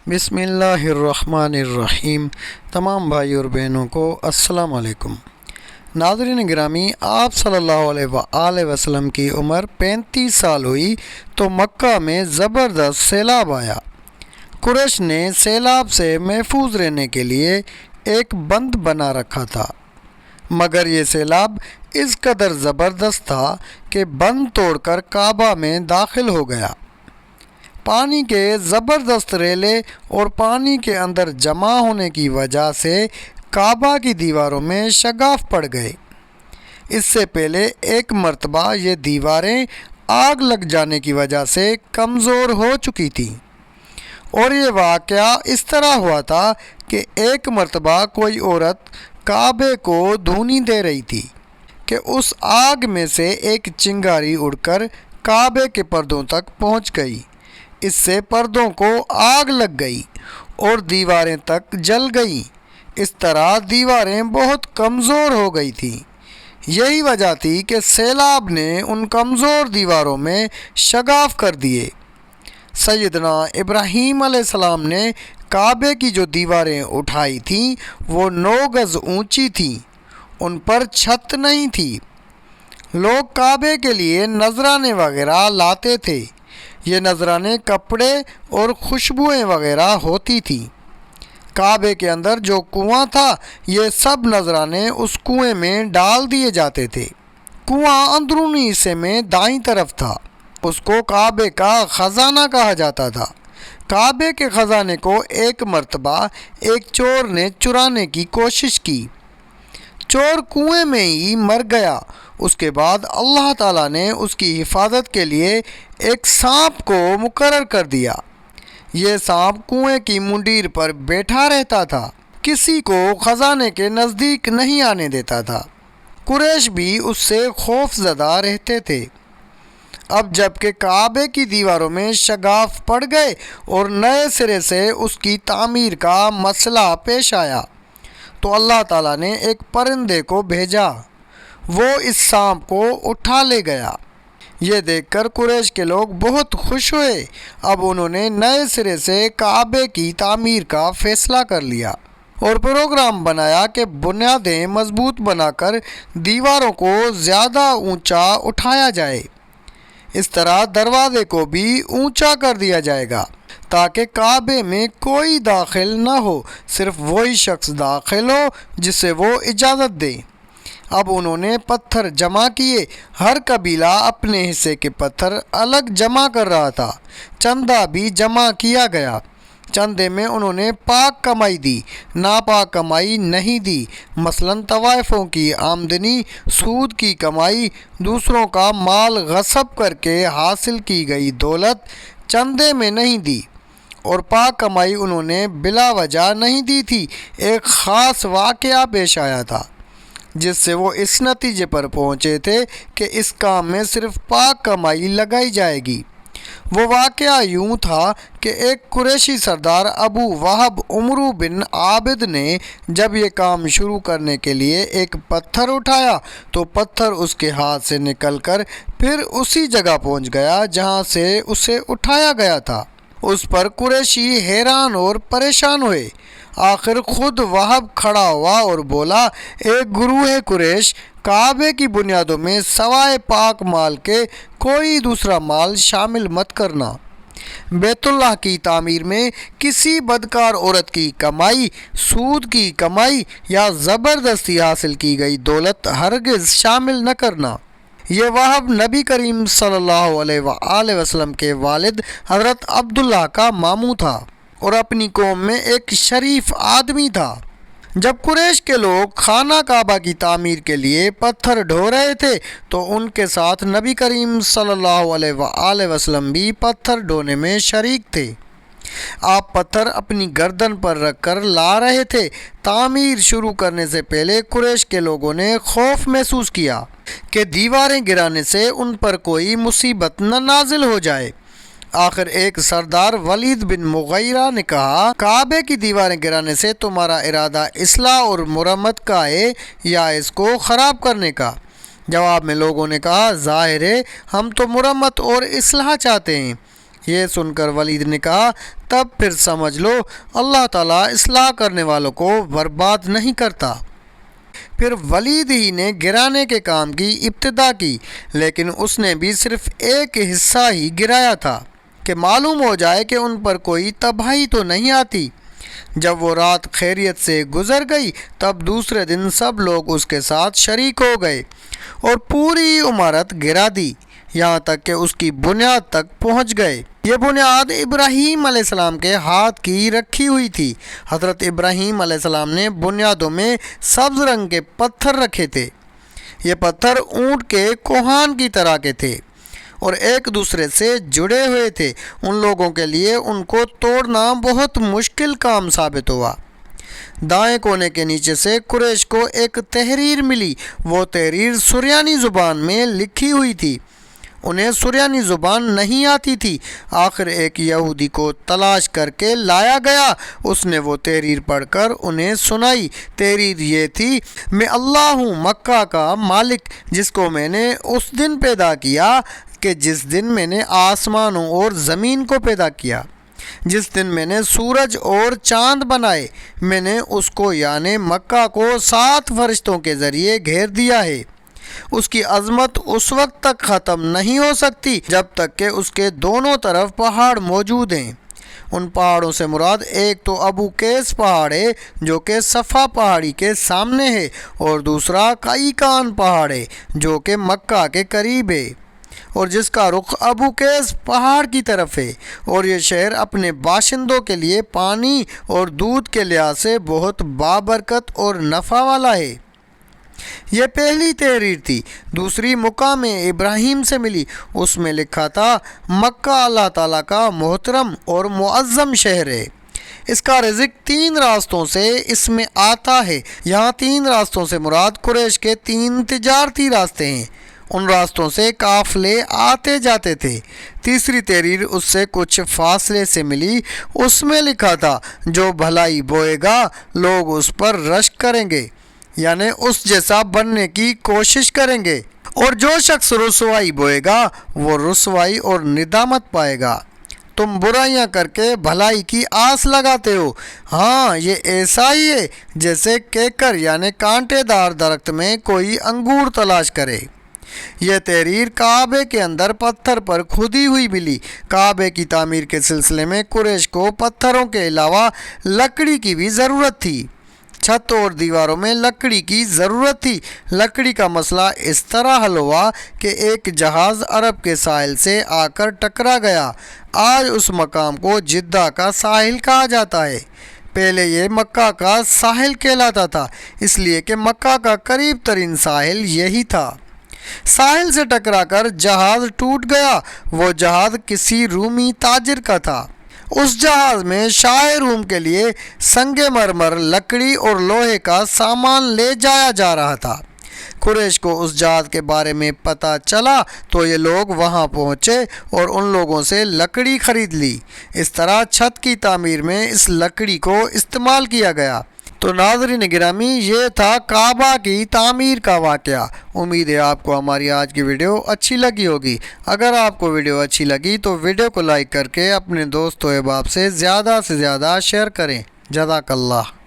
بسم اللہ الرحمن الرحیم۔ تمام بھائی اور بہنوں کو السلام علیکم۔ ناظرین گرامی، آپ صلی اللہ علیہ وآلہ وسلم کی عمر 35 سال ہوئی تو مکہ میں زبردست سیلاب آیا۔ قریش نے سیلاب سے محفوظ رہنے کے لیے ایک بند بنا رکھا تھا، مگر یہ سیلاب اس قدر زبردست تھا کہ بند توڑ کر کعبہ میں داخل ہو گیا۔ پانی کے زبردست ریلے اور پانی کے اندر جمع ہونے کی وجہ سے کعبہ کی دیواروں میں شگاف پڑ گئے۔ اس سے پہلے ایک مرتبہ یہ دیواریں آگ لگ جانے کی وجہ سے کمزور ہو چکی تھیں، اور یہ واقعہ اس طرح ہوا تھا کہ ایک مرتبہ کوئی عورت کعبے کو دھونی دے رہی تھی کہ اس آگ میں سے ایک چنگاری اڑ کر کعبے کے پردوں تک پہنچ گئی۔ اس سے پردوں کو آگ لگ گئی اور دیواریں تک جل گئیں۔ اس طرح دیواریں بہت کمزور ہو گئی تھیں۔ یہی وجہ تھی کہ سیلاب نے ان کمزور دیواروں میں شگاف کر دیے۔ سیدنا ابراہیم علیہ السلام نے کعبے کی جو دیواریں اٹھائی تھیں وہ 9 گز اونچی تھیں، ان پر چھت نہیں تھی۔ لوگ کعبے کے لیے نذرانے وغیرہ لاتے تھے۔ یہ نذرانے کپڑے اور خوشبوئیں وغیرہ ہوتی تھیں۔ کعبے کے اندر جو کنواں تھا، یہ سب نذرانے اس کنویں میں ڈال دیے جاتے تھے۔ کنواں اندرونی حصے میں دائیں طرف تھا۔ اس کو کعبے کا خزانہ کہا جاتا تھا۔ کعبے کے خزانے کو ایک مرتبہ ایک چور نے چرانے کی کوشش کی۔ چور کنویں میں ہی مر گیا۔ اس کے بعد اللہ تعالیٰ نے اس کی حفاظت کے لیے ایک سانپ کو مقرر کر دیا۔ یہ سانپ کنویں کی منڈیر پر بیٹھا رہتا تھا، کسی کو خزانے کے نزدیک نہیں آنے دیتا تھا۔ قریش بھی اس سے خوف زدہ رہتے تھے۔ اب جب کہ کعبے کی دیواروں میں شگاف پڑ گئے اور نئے سرے سے اس کی تعمیر کا مسئلہ پیش آیا، تو اللہ تعالیٰ نے ایک پرندے کو بھیجا، وہ اس سانپ کو اٹھا لے گیا۔ یہ دیکھ کر قریش کے لوگ بہت خوش ہوئے۔ اب انہوں نے نئے سرے سے کعبے کی تعمیر کا فیصلہ کر لیا اور پروگرام بنایا کہ بنیادیں مضبوط بنا کر دیواروں کو زیادہ اونچا اٹھایا جائے۔ اس طرح دروازے کو بھی اونچا کر دیا جائے گا تاکہ کعبے میں کوئی داخل نہ ہو، صرف وہی شخص داخل ہو جسے وہ اجازت دے۔ اب انہوں نے پتھر جمع کیے۔ ہر قبیلہ اپنے حصے کے پتھر الگ جمع کر رہا تھا۔ چندہ بھی جمع کیا گیا۔ چندے میں انہوں نے پاک کمائی دی، ناپاک کمائی نہیں دی۔ مثلاً طوائفوں کی آمدنی، سود کی کمائی، دوسروں کا مال غصب کر کے حاصل کی گئی دولت چندے میں نہیں دی، اور پاک کمائی انہوں نے بلا وجہ نہیں دی تھی۔ ایک خاص واقعہ پیش آیا تھا جس سے وہ اس نتیجے پر پہنچے تھے کہ اس کام میں صرف پاک کمائی لگائی جائے گی۔ وہ واقعہ یوں تھا کہ ایک قریشی سردار ابو وہب عمرو بن عابد نے جب یہ کام شروع کرنے کے لیے ایک پتھر اٹھایا تو پتھر اس کے ہاتھ سے نکل کر پھر اسی جگہ پہنچ گیا جہاں سے اسے اٹھایا گیا تھا۔ اس پر قریشی حیران اور پریشان ہوئے۔ آخر خود وہب کھڑا ہوا اور بولا، ایک گروہ قریش، کعبے کی بنیادوں میں سوائے پاک مال کے کوئی دوسرا مال شامل مت کرنا۔ بیت اللہ کی تعمیر میں کسی بدکار عورت کی کمائی، سود کی کمائی یا زبردستی حاصل کی گئی دولت ہرگز شامل نہ کرنا۔ یہ وہب نبی کریم صلی اللہ علیہ وآلہ وسلم کے والد حضرت عبداللہ کا ماموں تھا اور اپنی قوم میں ایک شریف آدمی تھا۔ جب قریش کے لوگ خانہ کعبہ کی تعمیر کے لیے پتھر ڈھو رہے تھے تو ان کے ساتھ نبی کریم صلی اللہ علیہ وآلہ وسلم بھی پتھر ڈھونے میں شریک تھے۔ آپ پتھر اپنی گردن پر رکھ کر لا رہے تھے۔ تعمیر شروع کرنے سے پہلے قریش کے لوگوں نے خوف محسوس کیا کہ دیواریں گرانے سے ان پر کوئی مصیبت نہ نازل ہو جائے۔ آخر ایک سردار ولید بن مغیرہ نے کہا، کعبے کی دیواریں گرانے سے تمہارا ارادہ اصلاح اور مرمت کا ہے یا اس کو خراب کرنے کا؟ جواب میں لوگوں نے کہا، ظاہر ہے ہم تو مرمت اور اصلاح چاہتے ہیں۔ یہ سن کر ولید نے کہا تب پھر سمجھ لو اللہ تعالیٰ اصلاح کرنے والوں کو برباد نہیں کرتا۔ پھر ولید ہی نے گرانے کے کام کی ابتدا کی، لیکن اس نے بھی صرف ایک حصہ ہی گرایا تھا کہ معلوم ہو جائے کہ ان پر کوئی تباہی تو نہیں آتی۔ جب وہ رات خیریت سے گزر گئی تب دوسرے دن سب لوگ اس کے ساتھ شریک ہو گئے اور پوری عمارت گرا دی، یہاں تک کہ اس کی بنیاد تک پہنچ گئے۔ یہ بنیاد ابراہیم علیہ السلام کے ہاتھ کی رکھی ہوئی تھی۔ حضرت ابراہیم علیہ السلام نے بنیادوں میں سبز رنگ کے پتھر رکھے تھے۔ یہ پتھر اونٹ کے کوہان کی طرح کے تھے اور ایک دوسرے سے جڑے ہوئے تھے۔ ان لوگوں کے لیے ان کو توڑنا بہت مشکل کام ثابت ہوا۔ دائیں کونے کے نیچے سے قریش کو ایک تحریر ملی۔ وہ تحریر سریانی زبان میں لکھی ہوئی تھی۔ انہیں سریانی زبان نہیں آتی تھی۔ آخر ایک یہودی کو تلاش کر کے لایا گیا۔ اس نے وہ تحریر پڑھ کر انہیں سنائی۔ تحریر یہ تھی: میں اللہ ہوں مکہ کا مالک، جس کو میں نے اس دن پیدا کیا کہ جس دن میں نے آسمانوں اور زمین کو پیدا کیا، جس دن میں نے سورج اور چاند بنائے۔ میں نے اس کو یعنی مکہ کو 7 فرشتوں کے ذریعے گھیر دیا ہے۔ اس کی عظمت اس وقت تک ختم نہیں ہو سکتی جب تک کہ اس کے دونوں طرف پہاڑ موجود ہیں۔ ان پہاڑوں سے مراد ایک تو ابو قیس پہاڑ ہے جو کہ صفا پہاڑی کے سامنے ہے، اور دوسرا قیقان پہاڑ ہے جو کہ مکہ کے قریب ہے اور جس کا رخ ابو قیس پہاڑ کی طرف ہے، اور یہ شہر اپنے باشندوں کے لیے پانی اور دودھ کے لحاظ سے بہت بابرکت اور نفع والا ہے۔ یہ پہلی تحریر تھی۔ دوسری مقام ابراہیم سے ملی۔ اس میں لکھا تھا: مکہ اللہ تعالیٰ کا محترم اور معظم شہر ہے۔ اس کا رزق 3 راستوں سے اس میں آتا ہے۔ یہاں 3 راستوں سے مراد قریش کے 3 تجارتی راستے ہیں۔ ان راستوں سے قافلے آتے جاتے تھے۔ تیسری تحریر اس سے کچھ فاصلے سے ملی۔ اس میں لکھا تھا: جو بھلائی بوئے گا لوگ اس پر رشک کریں گے، یعنی اس جیسا بننے کی کوشش کریں گے، اور جو شخص رسوائی بوئے گا وہ رسوائی اور ندامت پائے گا۔ تم برائیاں کر کے بھلائی کی آس لگاتے ہو۔ ہاں، یہ ایسا ہی ہے جیسے کیکر یعنی کانٹے دار درخت میں کوئی انگور تلاش کرے۔ یہ تحریر کعبے کے اندر پتھر پر کھدی ہوئی ملی۔ کعبے کی تعمیر کے سلسلے میں قریش کو پتھروں کے علاوہ لکڑی کی بھی ضرورت تھی۔ چھت اور دیواروں میں لکڑی کی ضرورت تھی۔ لکڑی کا مسئلہ اس طرح حل ہوا کہ ایک جہاز عرب کے ساحل سے آ کر ٹکرا گیا۔ آج اس مقام کو جدہ کا ساحل کہا جاتا ہے۔ پہلے یہ مکہ کا ساحل کہلاتا تھا، اس لیے کہ مکہ کا قریب ترین ساحل یہی تھا۔ ساحل سے ٹکرا کر جہاز ٹوٹ گیا۔ وہ جہاز کسی رومی تاجر کا تھا۔ اس جہاز میں شاہ روم کے لیے سنگ مرمر، لکڑی اور لوہے کا سامان لے جایا جا رہا تھا۔ قریش کو اس جہاز کے بارے میں پتہ چلا تو یہ لوگ وہاں پہنچے اور ان لوگوں سے لکڑی خرید لی۔ اس طرح چھت کی تعمیر میں اس لکڑی کو استعمال کیا گیا۔ تو ناظرین گرامی، یہ تھا کعبہ کی تعمیر کا واقعہ۔ امید ہے آپ کو ہماری آج کی ویڈیو اچھی لگی ہوگی۔ اگر آپ کو ویڈیو اچھی لگی تو ویڈیو کو لائک کر کے اپنے دوست و احباب سے زیادہ شیئر کریں۔ جزاک اللہ۔